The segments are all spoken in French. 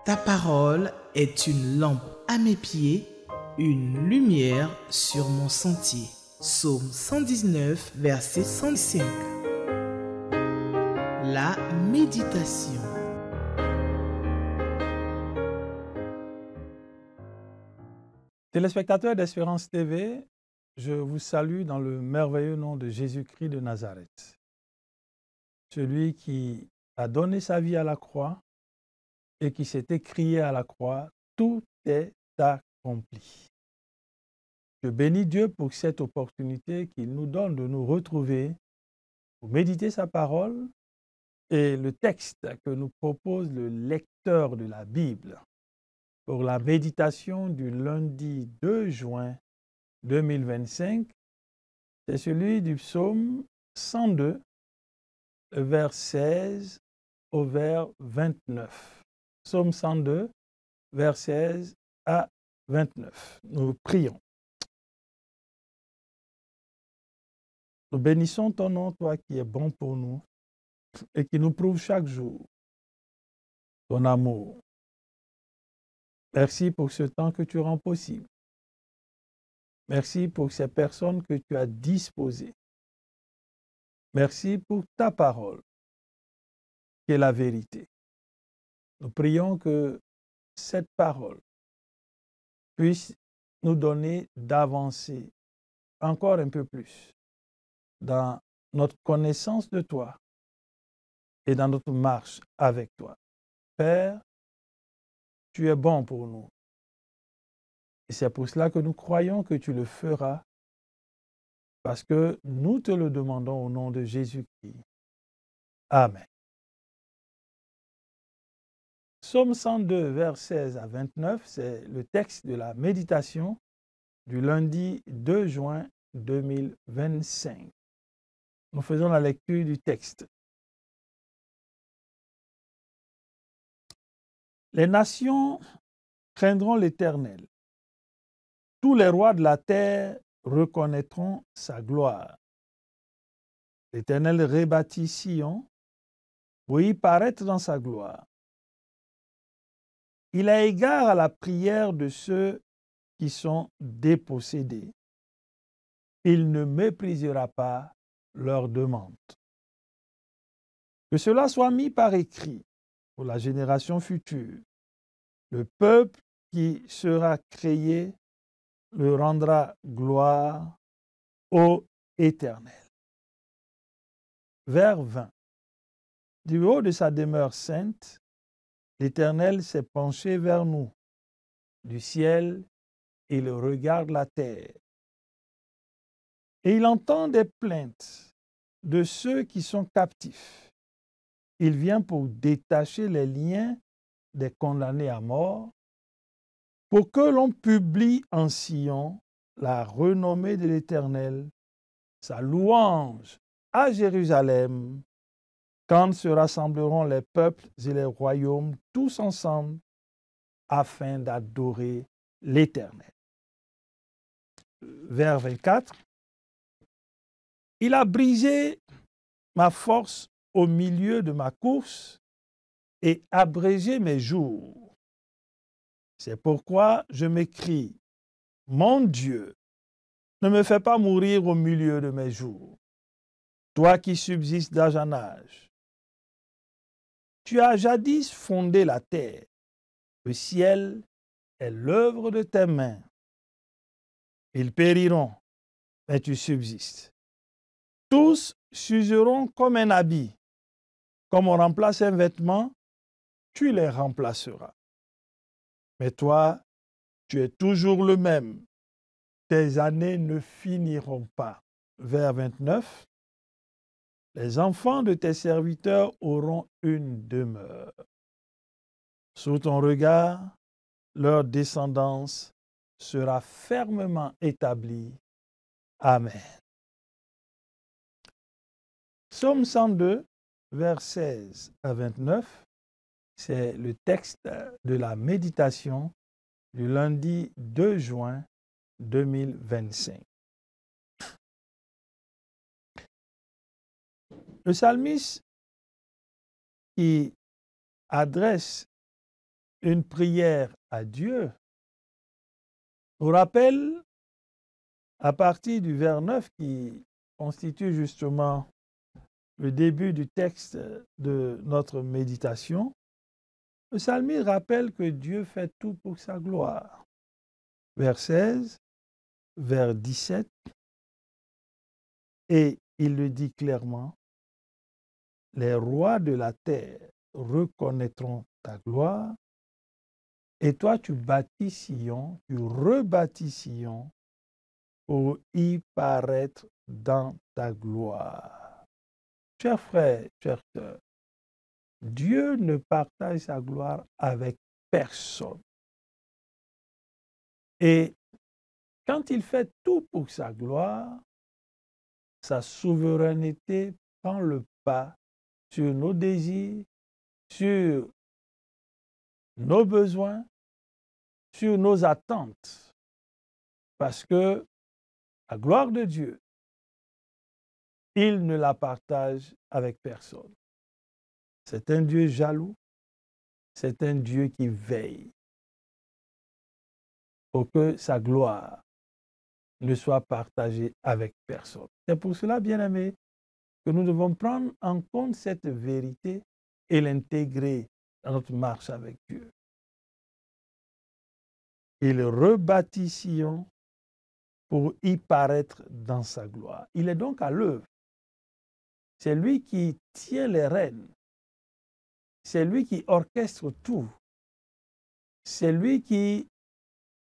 Ta parole est une lampe à mes pieds, une lumière sur mon sentier. Psaume 119, verset 105. La méditation. Téléspectateurs d'Espérance TV, je vous salue dans le merveilleux nom de Jésus-Christ de Nazareth. Celui qui a donné sa vie à la croix et qui s'est écrié à la croix, tout est accompli. Je bénis Dieu pour cette opportunité qu'il nous donne de nous retrouver pour méditer sa parole et le texte que nous propose le lecteur de la Bible pour la méditation du lundi 2 juin 2025, c'est celui du psaume 102, vers 16 au vers 29. Psaume 102, vers 16 à 29. Nous prions. Nous bénissons ton nom, toi qui es bon pour nous et qui nous prouve chaque jour ton amour. Merci pour ce temps que tu rends possible. Merci pour ces personnes que tu as disposées. Merci pour ta parole, qui est la vérité. Nous prions que cette parole puisse nous donner d'avancer encore un peu plus dans notre connaissance de toi et dans notre marche avec toi. Père, tu es bon pour nous. Et c'est pour cela que nous croyons que tu le feras, parce que nous te le demandons au nom de Jésus-Christ. Amen. Psaume 102, vers 16 à 29, c'est le texte de la méditation du lundi 2 juin 2025. Nous faisons la lecture du texte. Les nations craindront l'Éternel. Tous les rois de la terre reconnaîtront sa gloire. L'Éternel rebâtit Sion pour y paraître dans sa gloire. Il a égard à la prière de ceux qui sont dépossédés. Il ne méprisera pas leurs demandes. Que cela soit mis par écrit pour la génération future. Le peuple qui sera créé le rendra gloire au Éternel. Vers 20. Du haut de sa demeure sainte, l'Éternel s'est penché vers nous. Du ciel, il regarde la terre. Et il entend des plaintes de ceux qui sont captifs. Il vient pour détacher les liens des condamnés à mort, pour que l'on publie en Sion la renommée de l'Éternel, sa louange à Jérusalem, quand se rassembleront les peuples et les royaumes tous ensemble, afin d'adorer l'Éternel. Vers 24. Il a brisé ma force au milieu de ma course et abrégé mes jours. C'est pourquoi je m'écrie, mon Dieu, ne me fais pas mourir au milieu de mes jours. Toi qui subsistes d'âge en âge, tu as jadis fondé la terre. Le ciel est l'œuvre de tes mains. Ils périront, mais tu subsistes. Tous s'useront comme un habit. Comme on remplace un vêtement, tu les remplaceras. Mais toi, tu es toujours le même. Tes années ne finiront pas. Vers 29. Les enfants de tes serviteurs auront une demeure. Sous ton regard, leur descendance sera fermement établie. Amen. Psaume 102, vers 16 à 29, c'est le texte de la méditation du lundi 2 juin 2025. Le psalmiste qui adresse une prière à Dieu nous rappelle, à partir du vers 9 qui constitue justement le début du texte de notre méditation, le psalmiste rappelle que Dieu fait tout pour sa gloire. Vers 16, vers 17, et il le dit clairement, les rois de la terre reconnaîtront ta gloire, et toi tu bâtis Sion, tu rebâtis Sion pour y paraître dans ta gloire. Chers frères, chers sœurs, Dieu ne partage sa gloire avec personne. Et quand il fait tout pour sa gloire, sa souveraineté prend le pas sur nos désirs, sur nos besoins, sur nos attentes. Parce que la gloire de Dieu, il ne la partage avec personne. C'est un Dieu jaloux, c'est un Dieu qui veille pour que sa gloire ne soit partagée avec personne. C'est pour cela, bien-aimés, que nous devons prendre en compte cette vérité et l'intégrer dans notre marche avec Dieu. Il rebâtit Sion pour y paraître dans sa gloire. Il est donc à l'œuvre. C'est lui qui tient les rênes. C'est lui qui orchestre tout. C'est lui qui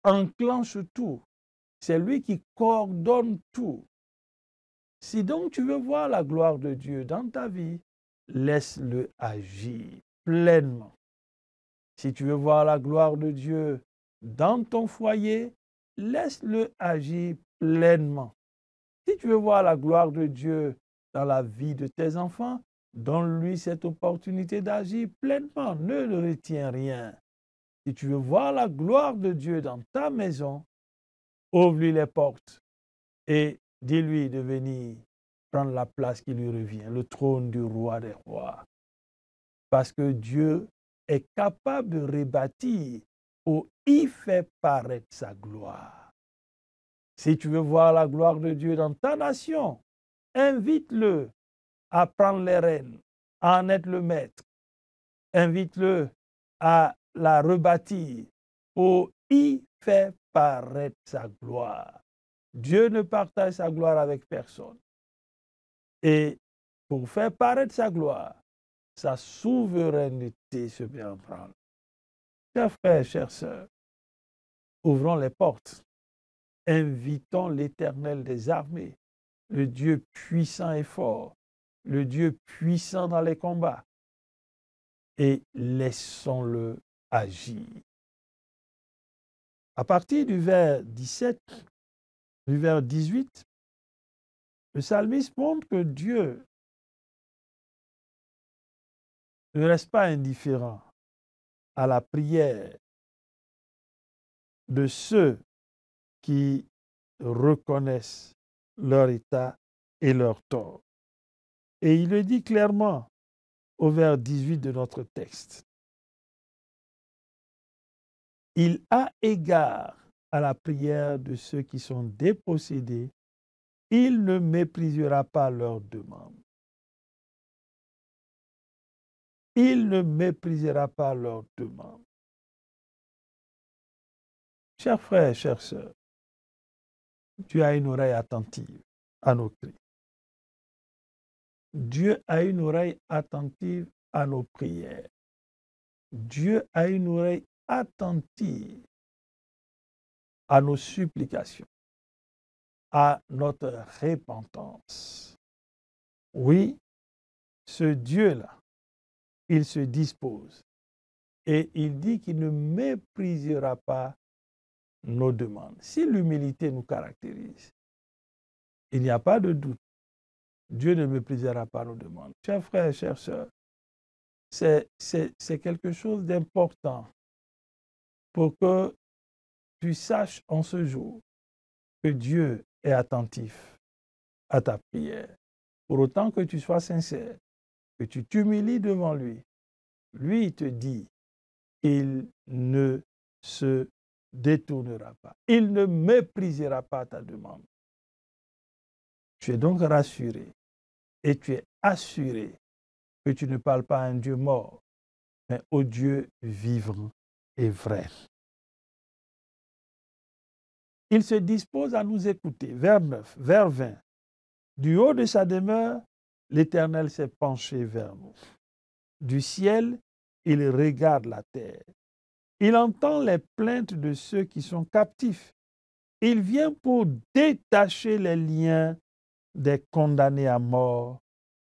enclenche tout. C'est lui qui coordonne tout. Si donc tu veux voir la gloire de Dieu dans ta vie, laisse-le agir pleinement. Si tu veux voir la gloire de Dieu dans ton foyer, laisse-le agir pleinement. Si tu veux voir la gloire de Dieu dans la vie de tes enfants, donne-lui cette opportunité d'agir pleinement. Ne le retiens rien. Si tu veux voir la gloire de Dieu dans ta maison, ouvre-lui les portes et dis-lui de venir prendre la place qui lui revient, le trône du roi des rois. Parce que Dieu est capable de rebâtir ou y faire paraître sa gloire. Si tu veux voir la gloire de Dieu dans ta nation, invite-le à prendre les rênes, à en être le maître. Invite-le à la rebâtir pour y faire paraître sa gloire. Dieu ne partage sa gloire avec personne. Et pour faire paraître sa gloire, sa souveraineté se met en branle. Chers frères, chères sœurs, ouvrons les portes. Invitons l'Éternel des armées, le Dieu puissant et fort, le Dieu puissant dans les combats, et laissons-le agir. À partir du vers 17, du vers 18, le psalmiste montre que Dieu ne reste pas indifférent à la prière de ceux qui reconnaissent leur état et leur tort. Et il le dit clairement au vers 18 de notre texte. Il a égard à la prière de ceux qui sont dépossédés. Il ne méprisera pas leur demande. Il ne méprisera pas leur demande. Chers frères, chères sœurs, Dieu a une oreille attentive à nos cris. Dieu a une oreille attentive à nos prières. Dieu a une oreille attentive à nos supplications, à notre repentance. Oui, ce Dieu-là, il se dispose et il dit qu'il ne méprisera pas nos demandes. Si l'humilité nous caractérise, il n'y a pas de doute. Dieu ne méprisera pas nos demandes. Chers frères, chères sœurs, c'est quelque chose d'important pour que tu saches en ce jour que Dieu est attentif à ta prière. Pour autant que tu sois sincère, que tu t'humilies devant lui, lui te dit qu'il ne se détournera pas. Il ne méprisera pas ta demande. Tu es donc rassuré et tu es assuré que tu ne parles pas à un Dieu mort, mais au Dieu vivant et vrai. Il se dispose à nous écouter. Vers 9, vers 20. Du haut de sa demeure, l'Éternel s'est penché vers nous. Du ciel, il regarde la terre. Il entend les plaintes de ceux qui sont captifs. Il vient pour détacher les liens des condamnés à mort,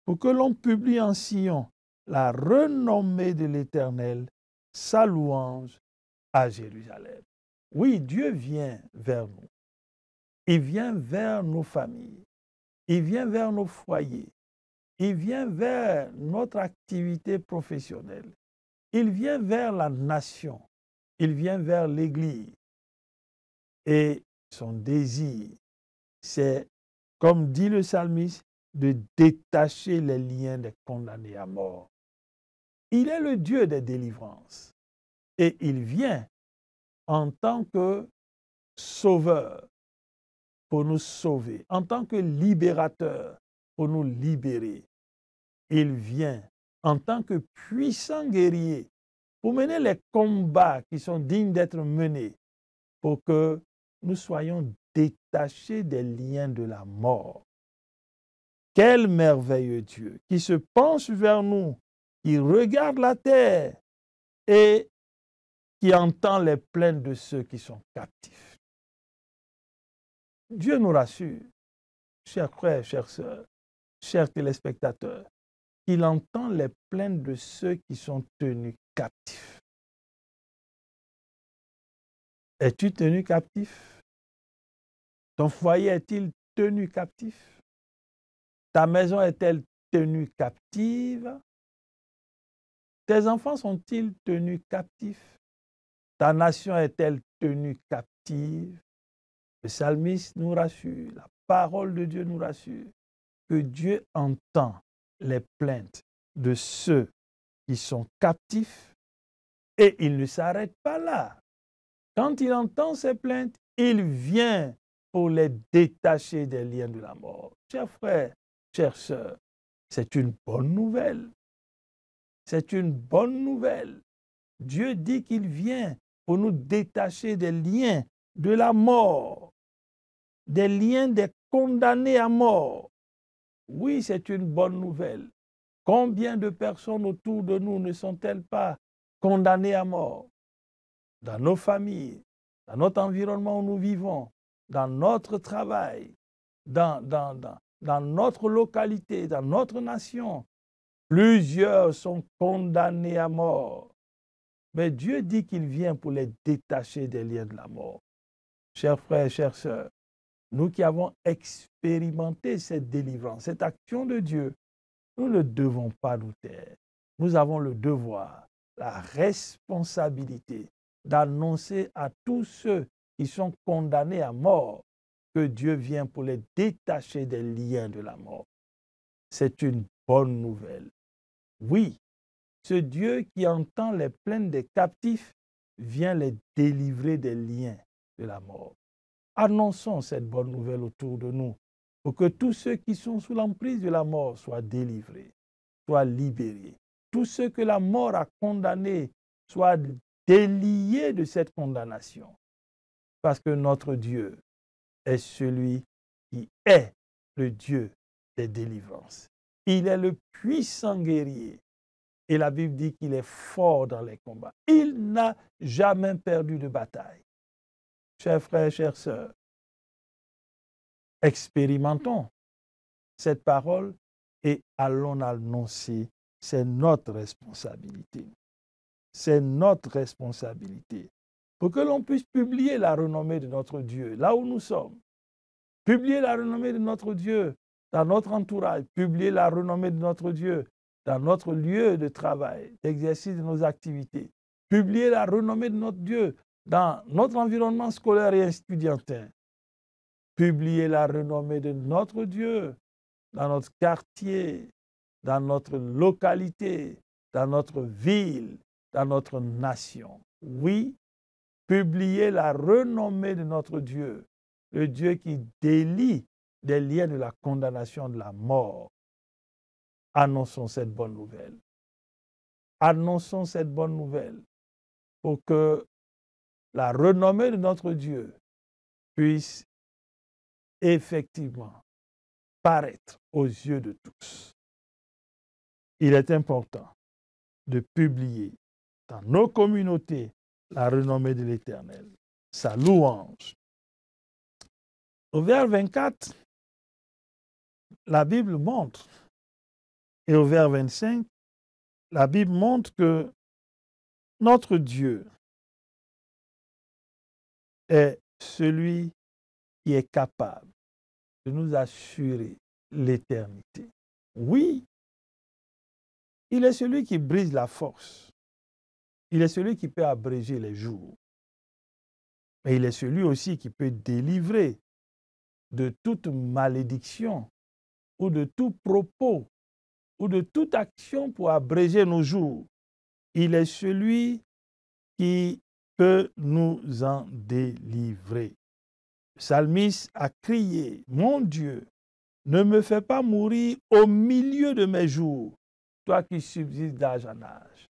pour que l'on publie en Sion la renommée de l'Éternel, sa louange à Jérusalem. Oui, Dieu vient vers nous. Il vient vers nos familles. Il vient vers nos foyers. Il vient vers notre activité professionnelle. Il vient vers la nation. Il vient vers l'Église. Et son désir, c'est, comme dit le psalmiste, de détacher les liens des condamnés à mort. Il est le Dieu des délivrances. Et il vient en tant que sauveur pour nous sauver, en tant que libérateur pour nous libérer. Il vient en tant que puissant guerrier pour mener les combats qui sont dignes d'être menés, pour que nous soyons détachés des liens de la mort. Quel merveilleux Dieu qui se penche vers nous, qui regarde la terre et qui entend les plaintes de ceux qui sont captifs. Dieu nous rassure, chers frères, chères sœurs, chers téléspectateurs, qu'il entend les plaintes de ceux qui sont tenus captifs. Es-tu tenu captif? Ton foyer est-il tenu captif? Ta maison est-elle tenue captive? Tes enfants sont-ils tenus captifs? Ta nation est-elle tenue captive? Le psalmiste nous rassure, la parole de Dieu nous rassure que Dieu entend les plaintes de ceux qui sont captifs et il ne s'arrête pas là. Quand il entend ces plaintes, il vient pour les détacher des liens de la mort. Chers frères, chères sœurs, c'est une bonne nouvelle. C'est une bonne nouvelle. Dieu dit qu'il vient pour nous détacher des liens de la mort, des liens des condamnés à mort. Oui, c'est une bonne nouvelle. Combien de personnes autour de nous ne sont-elles pas condamnées à mort? Dans nos familles, dans notre environnement où nous vivons, dans notre travail, dans notre localité, dans notre nation, plusieurs sont condamnés à mort. Mais Dieu dit qu'il vient pour les détacher des liens de la mort. Chers frères, chères sœurs, nous qui avons expérimenté cette délivrance, cette action de Dieu, nous ne devons pas nous taire. Nous avons le devoir, la responsabilité d'annoncer à tous ceux qui sont condamnés à mort que Dieu vient pour les détacher des liens de la mort. C'est une bonne nouvelle. Oui, ce Dieu qui entend les plaintes des captifs vient les délivrer des liens de la mort. Annonçons cette bonne nouvelle autour de nous pour que tous ceux qui sont sous l'emprise de la mort soient délivrés, soient libérés. Tous ceux que la mort a condamnés soient déliés de cette condamnation. Parce que notre Dieu est celui qui est le Dieu des délivrances. Il est le puissant guerrier. Et la Bible dit qu'il est fort dans les combats. Il n'a jamais perdu de bataille. Chers frères, chères sœurs, expérimentons cette parole et allons l'annoncer. C'est notre responsabilité. C'est notre responsabilité. Pour que l'on puisse publier la renommée de notre Dieu là où nous sommes. Publier la renommée de notre Dieu dans notre entourage. Publier la renommée de notre Dieu dans notre lieu de travail, d'exercice de nos activités. Publier la renommée de notre Dieu dans notre environnement scolaire et estudiantin. Publier la renommée de notre Dieu dans notre quartier, dans notre localité, dans notre ville, dans notre nation. Oui, publier la renommée de notre Dieu, le Dieu qui délie des liens de la condamnation de la mort. Annonçons cette bonne nouvelle. Annonçons cette bonne nouvelle pour que la renommée de notre Dieu puisse effectivement paraître aux yeux de tous. Il est important de publier dans nos communautés la renommée de l'Éternel, sa louange. Au vers 24, la Bible montre, et au vers 25, la Bible montre que notre Dieu est celui qui est capable de nous assurer l'éternité. Oui, il est celui qui brise la force. Il est celui qui peut abréger les jours. Mais il est celui aussi qui peut délivrer de toute malédiction ou de tout propos ou de toute action pour abréger nos jours. Il est celui qui peut nous en délivrer. Le psalmiste a crié, « Mon Dieu, ne me fais pas mourir au milieu de mes jours, toi qui subsistes d'âge en âge. »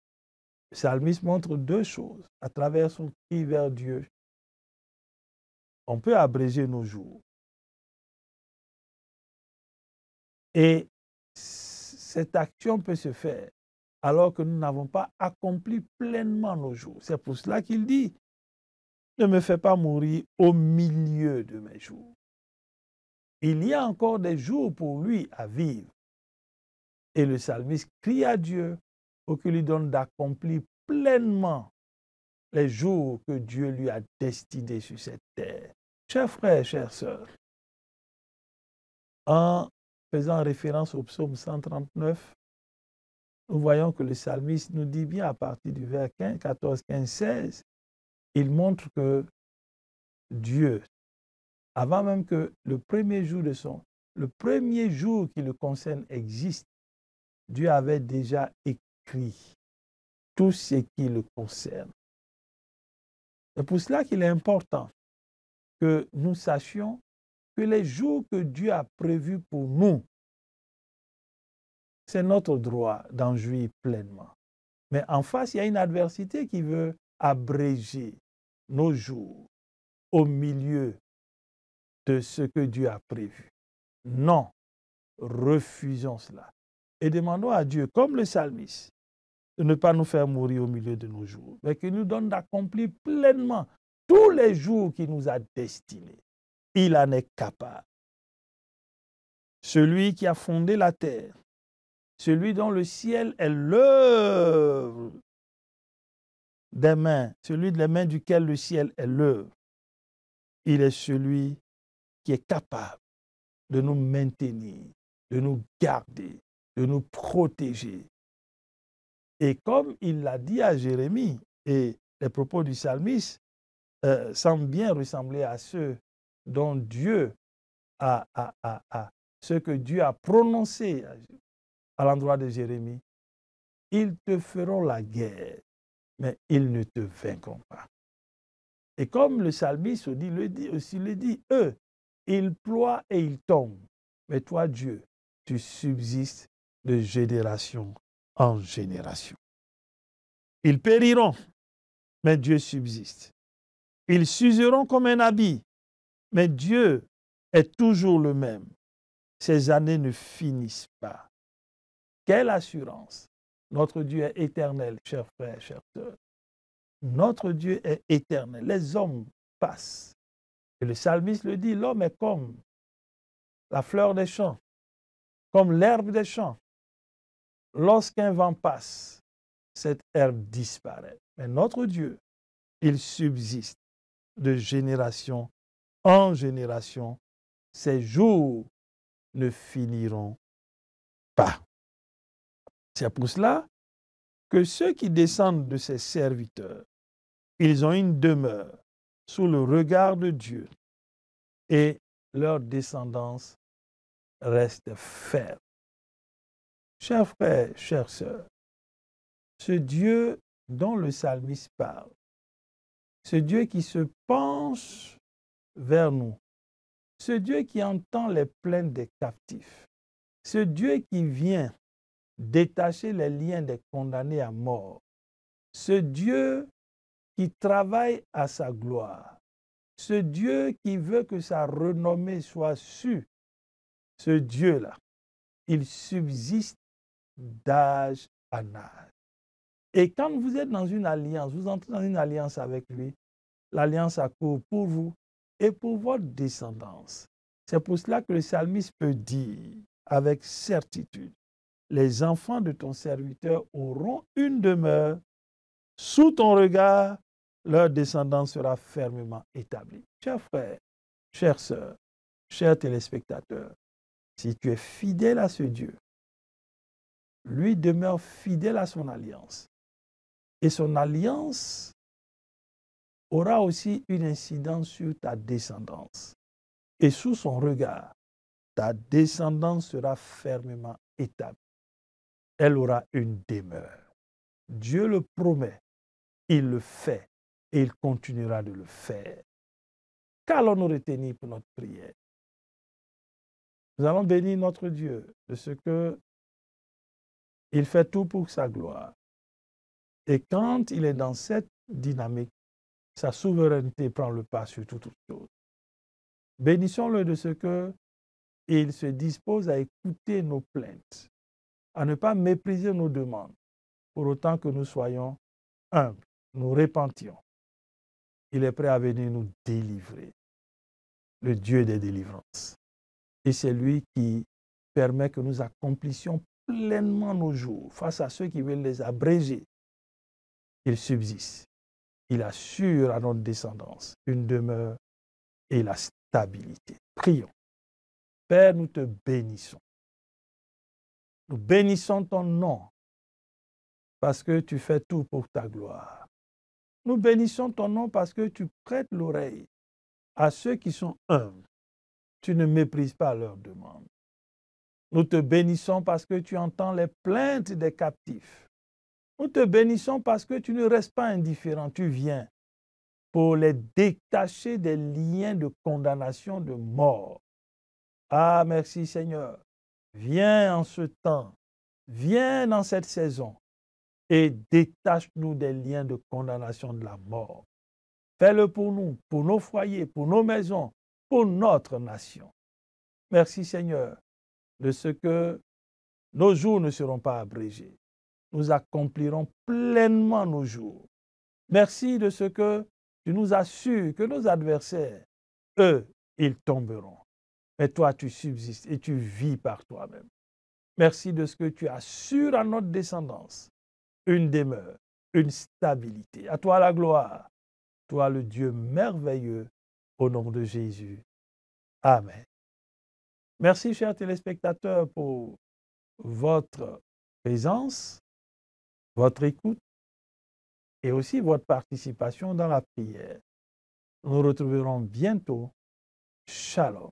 Le psalmiste montre deux choses à travers son cri vers Dieu. On peut abréger nos jours. Et cette action peut se faire alors que nous n'avons pas accompli pleinement nos jours. C'est pour cela qu'il dit, ne me fais pas mourir au milieu de mes jours. Il y a encore des jours pour lui à vivre. Et le psalmiste crie à Dieu pour qu'il lui donne d'accomplir pleinement les jours que Dieu lui a destinés sur cette terre. Chers frères, chères sœurs, en faisant référence au psaume 139, nous voyons que le psalmiste nous dit bien à partir du vers 14, 15, 16, il montre que Dieu, avant même que le premier jour qui le concerne existe, Dieu avait déjà écrit tout ce qui le concerne. C'est pour cela qu'il est important que nous sachions que les jours que Dieu a prévus pour nous, c'est notre droit d'en jouir pleinement. Mais en face, il y a une adversité qui veut abréger nos jours au milieu de ce que Dieu a prévu. Non, refusons cela. Et demandons à Dieu, comme le psalmiste, de ne pas nous faire mourir au milieu de nos jours, mais qu'il nous donne d'accomplir pleinement tous les jours qu'il nous a destinés. Il en est capable. Celui qui a fondé la terre, celui dont le ciel est l'œuvre des mains, celui de les mains duquel le ciel est l'œuvre, il est celui qui est capable de nous maintenir, de nous garder, de nous protéger. Et comme il l'a dit à Jérémie, et les propos du psalmiste semblent bien ressembler à ceux dont Dieu ce que Dieu a prononcé à l'endroit de Jérémie, ils te feront la guerre, mais ils ne te vaincront pas. Et comme le psalmiste le dit, eux, ils ploient et ils tombent, mais toi, Dieu, tu subsistes de génération en génération. Ils périront, mais Dieu subsiste. Ils s'useront comme un habit, mais Dieu est toujours le même. Ces années ne finissent pas. Quelle assurance! Notre Dieu est éternel, chers frères, chères sœurs. Notre Dieu est éternel. Les hommes passent. Et le psalmiste le dit, l'homme est comme la fleur des champs, comme l'herbe des champs. Lorsqu'un vent passe, cette herbe disparaît. Mais notre Dieu, il subsiste de génération en génération. Ses jours ne finiront pas. C'est pour cela que ceux qui descendent de ses serviteurs, ils ont une demeure sous le regard de Dieu et leur descendance reste ferme. Chers frères, chères sœurs, ce Dieu dont le psalmiste parle, ce Dieu qui se penche vers nous, ce Dieu qui entend les plaintes des captifs, ce Dieu qui vient détacher les liens des condamnés à mort, ce Dieu qui travaille à sa gloire, ce Dieu qui veut que sa renommée soit sue, ce Dieu-là, il subsiste d'âge en âge. Et quand vous êtes dans une alliance, vous entrez dans une alliance avec lui, l'alliance accourt pour vous et pour votre descendance. C'est pour cela que le psalmiste peut dire avec certitude, les enfants de ton serviteur auront une demeure, sous ton regard, leur descendance sera fermement établie. Chers frères, chères sœurs, chers téléspectateurs, si tu es fidèle à ce Dieu, lui demeure fidèle à son alliance. Et son alliance aura aussi une incidence sur ta descendance. Et sous son regard, ta descendance sera fermement établie. Elle aura une demeure. Dieu le promet, il le fait et il continuera de le faire. Qu'allons-nous retenir pour notre prière? Nous allons bénir notre Dieu de ce que il fait tout pour sa gloire. Et quand il est dans cette dynamique, sa souveraineté prend le pas sur toute chose. Bénissons-le de ce que il se dispose à écouter nos plaintes, à ne pas mépriser nos demandes, pour autant que nous soyons humbles, nous repentions. Il est prêt à venir nous délivrer, le Dieu des délivrances. Et c'est lui qui permet que nous accomplissions pleinement nos jours face à ceux qui veulent les abréger. Il subsiste. Il assure à notre descendance une demeure et la stabilité. Prions. Père, nous te bénissons. Nous bénissons ton nom parce que tu fais tout pour ta gloire. Nous bénissons ton nom parce que tu prêtes l'oreille à ceux qui sont humbles. Tu ne méprises pas leurs demandes. Nous te bénissons parce que tu entends les plaintes des captifs. Nous te bénissons parce que tu ne restes pas indifférent. Tu viens pour les détacher des liens de condamnation, de mort. Ah, merci Seigneur. Viens en ce temps, viens dans cette saison et détache-nous des liens de condamnation de la mort. Fais-le pour nous, pour nos foyers, pour nos maisons, pour notre nation. Merci Seigneur de ce que nos jours ne seront pas abrégés. Nous accomplirons pleinement nos jours. Merci de ce que tu nous assures que nos adversaires, eux, ils tomberont. Mais toi, tu subsistes et tu vis par toi-même. Merci de ce que tu assures à notre descendance une demeure, une stabilité. À toi la gloire. Toi le Dieu merveilleux, au nom de Jésus. Amen. Merci, chers téléspectateurs, pour votre présence, votre écoute et aussi votre participation dans la prière. Nous nous retrouverons bientôt. Shalom.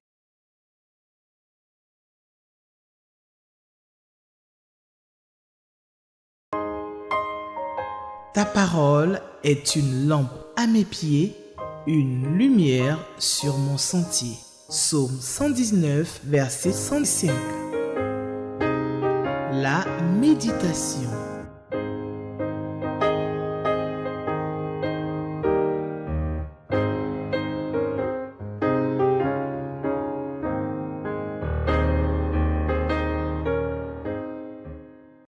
Ta parole est une lampe à mes pieds, une lumière sur mon sentier. Psaume 119, verset 105. La méditation.